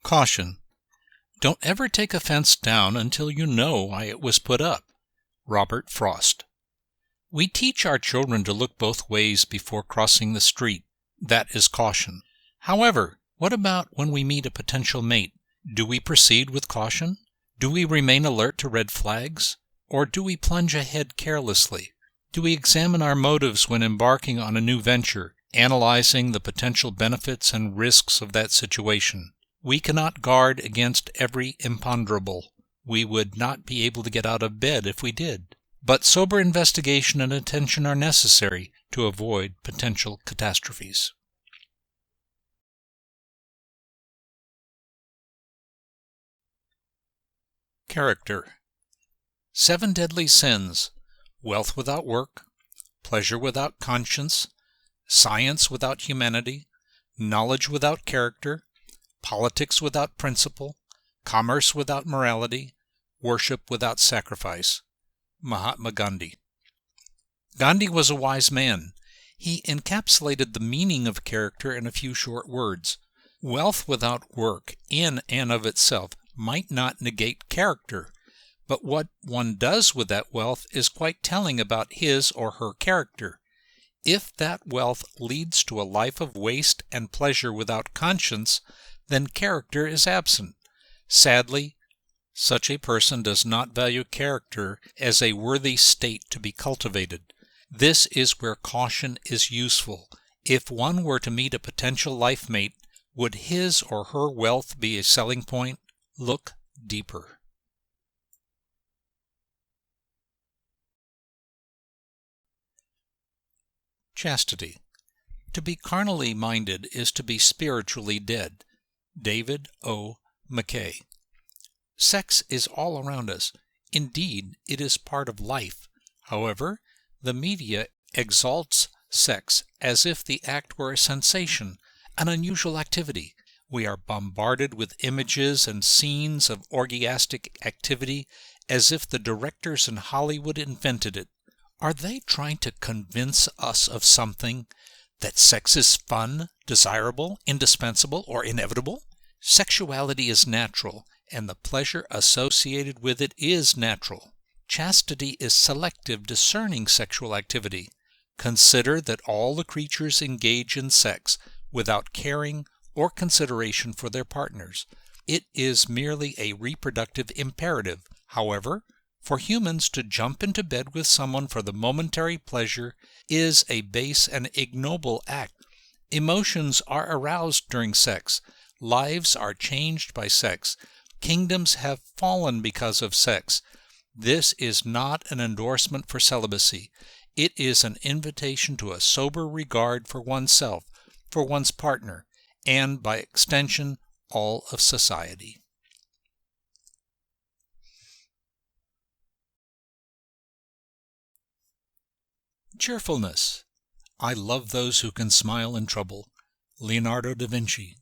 Caution. Don't ever take a fence down until you know why it was put up. Robert Frost. We teach our children to look both ways before crossing the street. That is caution. However, what about when we meet a potential mate? Do we proceed with caution? Do we remain alert to red flags? Or do we plunge ahead carelessly? Do we examine our motives when embarking on a new venture, analyzing the potential benefits and risks of that situation? We cannot guard against every imponderable. We would not be able to get out of bed if we did. But sober investigation and attention are necessary to avoid potential catastrophes. Character. 7 deadly sins: wealth without work, pleasure without conscience, science without humanity, knowledge without character, politics without principle, commerce without morality, worship without sacrifice. Mahatma Gandhi. Gandhi was a wise man. He encapsulated the meaning of character in a few short words. Wealth without work, in and of itself, might not negate character, but what one does with that wealth is quite telling about his or her character. If that wealth leads to a life of waste and pleasure without conscience, then character is absent. Sadly, such a person does not value character as a worthy state to be cultivated. This is where caution is useful. If one were to meet a potential life mate, would his or her wealth be a selling point? Look deeper. Chastity. To be carnally minded is to be spiritually dead. David O. McKay. Sex is all around us. Indeed, it is part of life. However, the media exalts sex as if the act were a sensation, an unusual activity. We are bombarded with images and scenes of orgiastic activity as if the directors in Hollywood invented it. Are they trying to convince us of something? That sex is fun, desirable, indispensable, or inevitable? Sexuality is natural, and the pleasure associated with it is natural. Chastity is selective, discerning sexual activity. Consider that all the creatures engage in sex without caring or consideration for their partners. It is merely a reproductive imperative. However, for humans to jump into bed with someone for the momentary pleasure is a base and ignoble act. Emotions are aroused during sex. Lives are changed by sex. Kingdoms have fallen because of sex. This is not an endorsement for celibacy. It is an invitation to a sober regard for oneself, for one's partner, and, by extension, all of society. Cheerfulness. I love those who can smile in trouble. Leonardo da Vinci.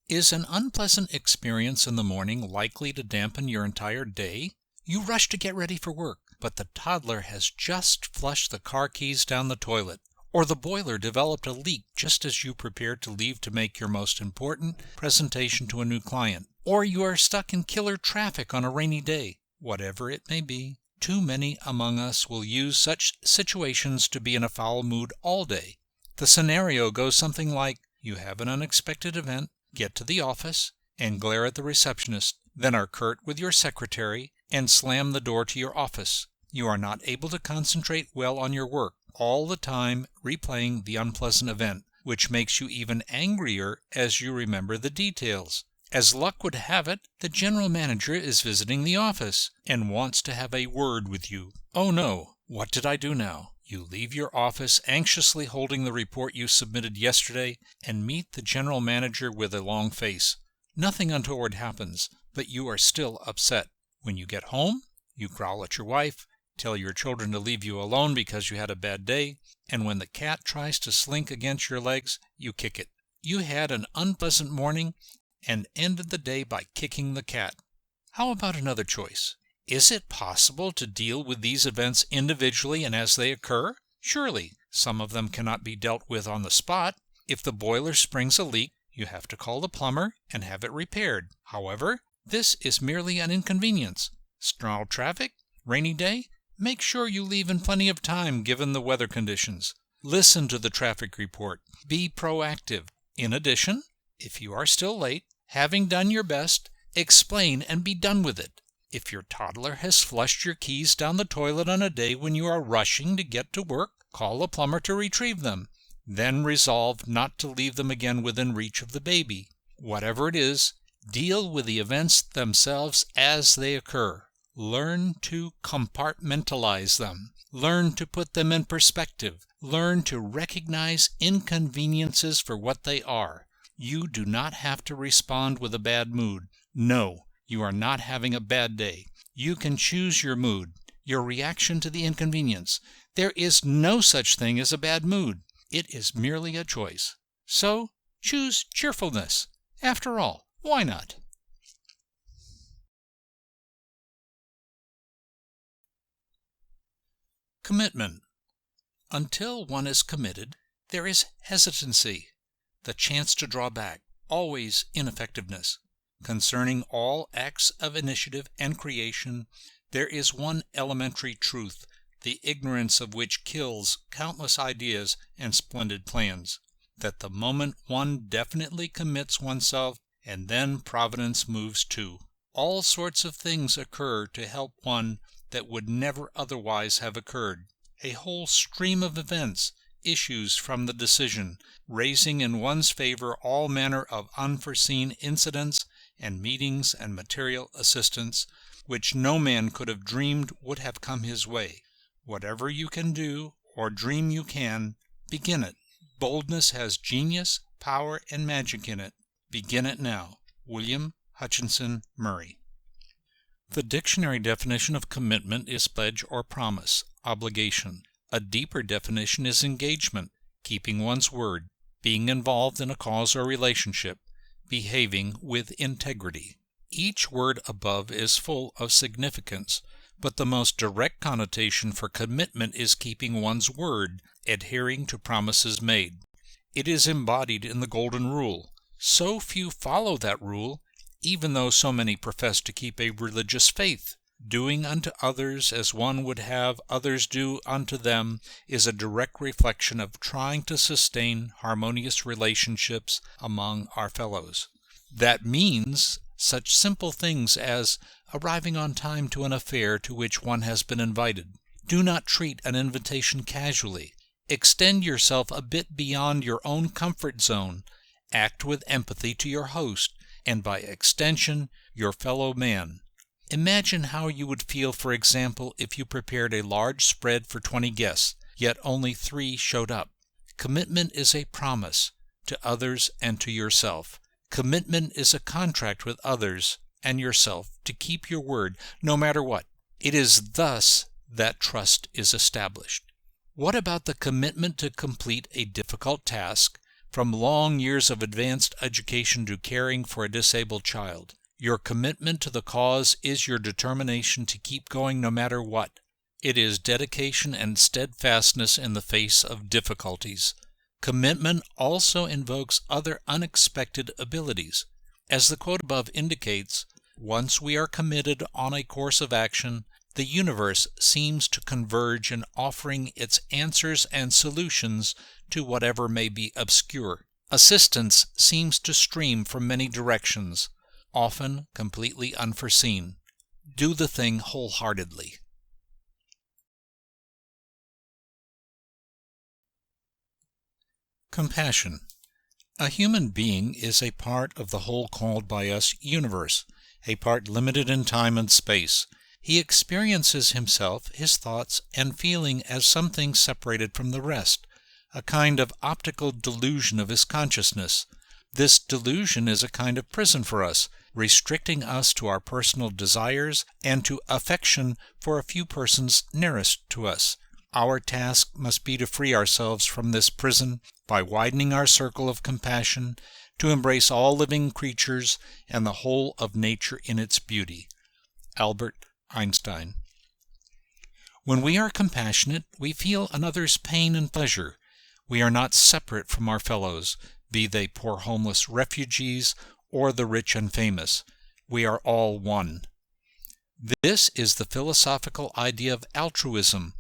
Is an unpleasant experience in the morning likely to dampen your entire day? You rush to get ready for work, but the toddler has just flushed the car keys down the toilet, or the boiler developed a leak just as you prepared to leave to make your most important presentation to a new client, or you are stuck in killer traffic on a rainy day. Whatever it may be, too many among us will use such situations to be in a foul mood all day. The scenario goes something like: you have an unexpected event, get to the office, and glare at the receptionist, then are curt with your secretary, and slam the door to your office. You are not able to concentrate well on your work, all the time replaying the unpleasant event, which makes you even angrier as you remember the details. As luck would have it, the general manager is visiting the office and wants to have a word with you. Oh no, what did I do now? You leave your office anxiously holding the report you submitted yesterday and meet the general manager with a long face. Nothing untoward happens, but you are still upset. When you get home, you growl at your wife, tell your children to leave you alone because you had a bad day, and when the cat tries to slink against your legs, you kick it. You had an unpleasant morning and ended the day by kicking the cat. How about another choice? Is it possible to deal with these events individually and as they occur? Surely, some of them cannot be dealt with on the spot. If the boiler springs a leak, you have to call the plumber and have it repaired. However, this is merely an inconvenience. Snarled traffic, rainy day, make sure you leave in plenty of time given the weather conditions. Listen to the traffic report. Be proactive. In addition, if you are still late, having done your best, explain and be done with it. If your toddler has flushed your keys down the toilet on a day when you are rushing to get to work, call a plumber to retrieve them. Then resolve not to leave them again within reach of the baby. Whatever it is, deal with the events themselves as they occur. Learn to compartmentalize them. Learn to put them in perspective. Learn to recognize inconveniences for what they are. You do not have to respond with a bad mood. No, you are not having a bad day. You can choose your mood, your reaction to the inconvenience. There is no such thing as a bad mood. It is merely a choice. So, choose cheerfulness. After all, why not? Commitment. Until one is committed, there is hesitancy, the chance to draw back, always ineffectiveness. Concerning all acts of initiative and creation, there is one elementary truth, the ignorance of which kills countless ideas and splendid plans, that the moment one definitely commits oneself, and then Providence moves too. All sorts of things occur to help one that would never otherwise have occurred. A whole stream of events issues from the decision, raising in one's favor all manner of unforeseen incidents and meetings and material assistance, which no man could have dreamed would have come his way. Whatever you can do, or dream you can, begin it. Boldness has genius, power, and magic in it. Begin it now. William Hutchinson Murray. The dictionary definition of commitment is pledge or promise, obligation. A deeper definition is engagement, keeping one's word, being involved in a cause or relationship, behaving with integrity. Each word above is full of significance, but the most direct connotation for commitment is keeping one's word, adhering to promises made. It is embodied in the Golden Rule. So few follow that rule, even though so many profess to keep a religious faith. Doing unto others as one would have others do unto them is a direct reflection of trying to sustain harmonious relationships among our fellows. That means such simple things as arriving on time to an affair to which one has been invited. Do not treat an invitation casually. Extend yourself a bit beyond your own comfort zone. Act with empathy to your host, and by extension, your fellow man. Imagine how you would feel, for example, if you prepared a large spread for 20 guests, yet only 3 showed up. Commitment is a promise to others and to yourself. Commitment is a contract with others and yourself to keep your word, no matter what. It is thus that trust is established. What about the commitment to complete a difficult task, from long years of advanced education to caring for a disabled child? Your commitment to the cause is your determination to keep going no matter what. It is dedication and steadfastness in the face of difficulties. Commitment also invokes other unexpected abilities. As the quote above indicates, once we are committed on a course of action, the universe seems to converge in offering its answers and solutions to whatever may be obscure. Assistance seems to stream from many directions, often completely unforeseen. Do the thing wholeheartedly. Compassion. A human being is a part of the whole called by us universe, a part limited in time and space. He experiences himself, his thoughts, and feeling as something separated from the rest, a kind of optical delusion of his consciousness. This delusion is a kind of prison for us, restricting us to our personal desires and to affection for a few persons nearest to us. Our task must be to free ourselves from this prison by widening our circle of compassion, to embrace all living creatures and the whole of nature in its beauty. Albert Einstein. When we are compassionate, we feel another's pain and pleasure. We are not separate from our fellows, be they poor homeless refugees or the rich and famous. We are all one. This is the philosophical idea of altruism.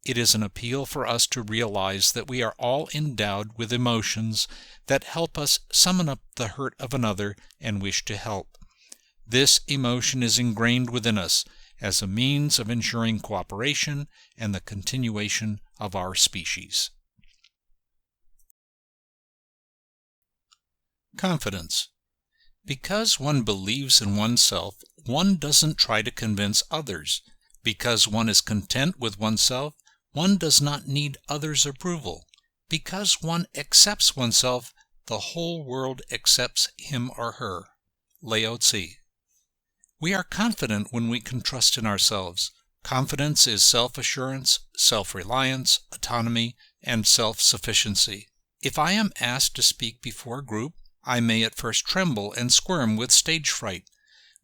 It is an appeal for us to realize that we are all endowed with emotions that help us summon up the hurt of another and wish to help. This emotion is ingrained within us as a means of ensuring cooperation and the continuation of our species. Confidence. Because one believes in oneself, one doesn't try to convince others. Because one is content with oneself, one does not need others' approval. Because one accepts oneself, the whole world accepts him or her. Lao Tzu. We are confident when we can trust in ourselves. Confidence is self-assurance, self-reliance, autonomy, and self-sufficiency. If I am asked to speak before a group, I may at first tremble and squirm with stage fright,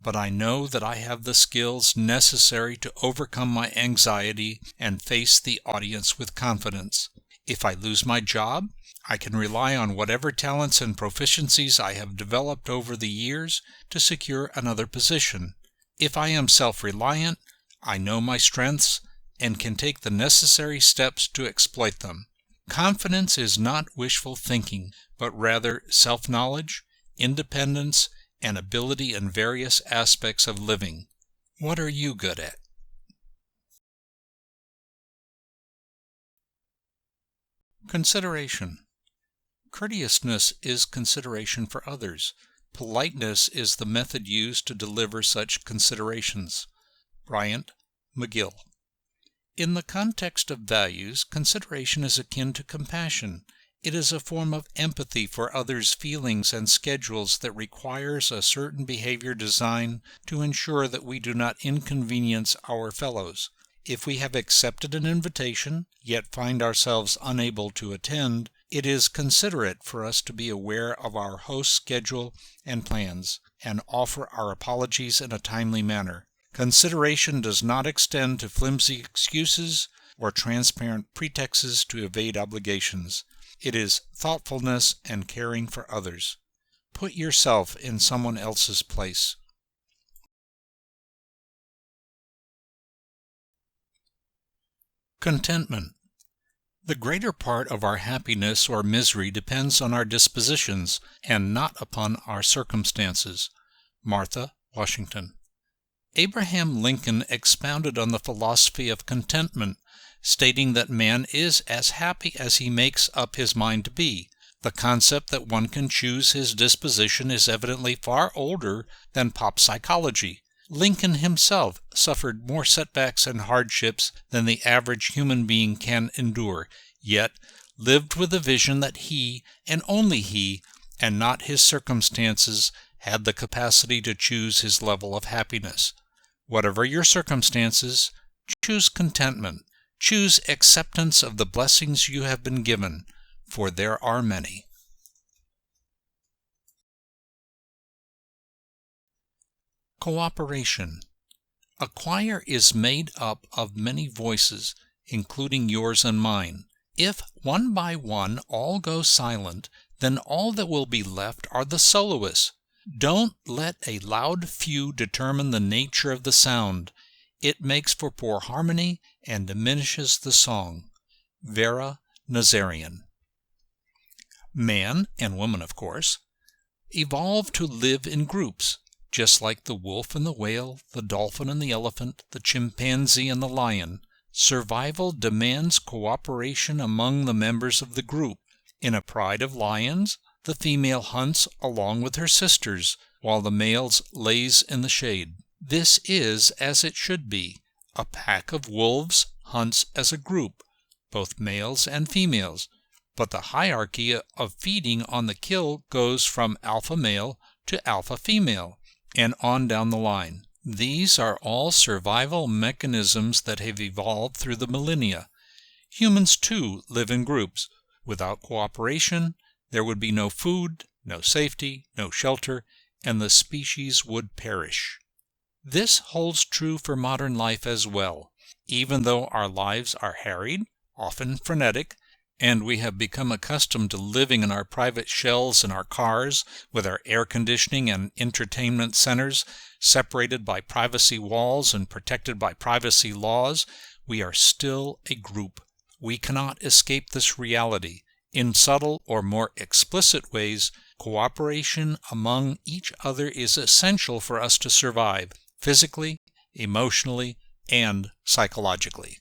but I know that I have the skills necessary to overcome my anxiety and face the audience with confidence. If I lose my job, I can rely on whatever talents and proficiencies I have developed over the years to secure another position. If I am self-reliant, I know my strengths and can take the necessary steps to exploit them. Confidence is not wishful thinking, but rather self-knowledge, independence, and ability in various aspects of living. What are you good at? Consideration. Courteousness is consideration for others. Politeness is the method used to deliver such considerations. Bryant McGill. In the context of values, consideration is akin to compassion. It is a form of empathy for others' feelings and schedules that requires a certain behavior design to ensure that we do not inconvenience our fellows. If we have accepted an invitation, yet find ourselves unable to attend, it is considerate for us to be aware of our host's schedule and plans, and offer our apologies in a timely manner. Consideration does not extend to flimsy excuses or transparent pretexts to evade obligations. It is thoughtfulness and caring for others. Put yourself in someone else's place. Contentment. The greater part of our happiness or misery depends on our dispositions and not upon our circumstances. Martha Washington. Abraham Lincoln expounded on the philosophy of contentment, stating that man is as happy as he makes up his mind to be. The concept that one can choose his disposition is evidently far older than pop psychology. Lincoln himself suffered more setbacks and hardships than the average human being can endure, yet lived with the vision that he, and only he, and not his circumstances, had the capacity to choose his level of happiness. Whatever your circumstances, choose contentment. Choose acceptance of the blessings you have been given, for there are many. Cooperation. A choir is made up of many voices, including yours and mine. If one by one all go silent, then all that will be left are the soloists. Don't let a loud few determine the nature of the sound. It makes for poor harmony and diminishes the song. Vera Nazarian. Man, and woman of course, evolved to live in groups, just like the wolf and the whale, the dolphin and the elephant, the chimpanzee and the lion. Survival demands cooperation among the members of the group. In a pride of lions, the female hunts along with her sisters, while the male lays in the shade. This is as it should be. A pack of wolves hunts as a group, both males and females, but the hierarchy of feeding on the kill goes from alpha male to alpha female, and on down the line. These are all survival mechanisms that have evolved through the millennia. Humans, too, live in groups. Without cooperation, there would be no food, no safety, no shelter, and the species would perish. This holds true for modern life as well. Even though our lives are harried, often frenetic, and we have become accustomed to living in our private shells in our cars, with our air conditioning and entertainment centers separated by privacy walls and protected by privacy laws, we are still a group. We cannot escape this reality. In subtle or more explicit ways, cooperation among each other is essential for us to survive, physically, emotionally, and psychologically.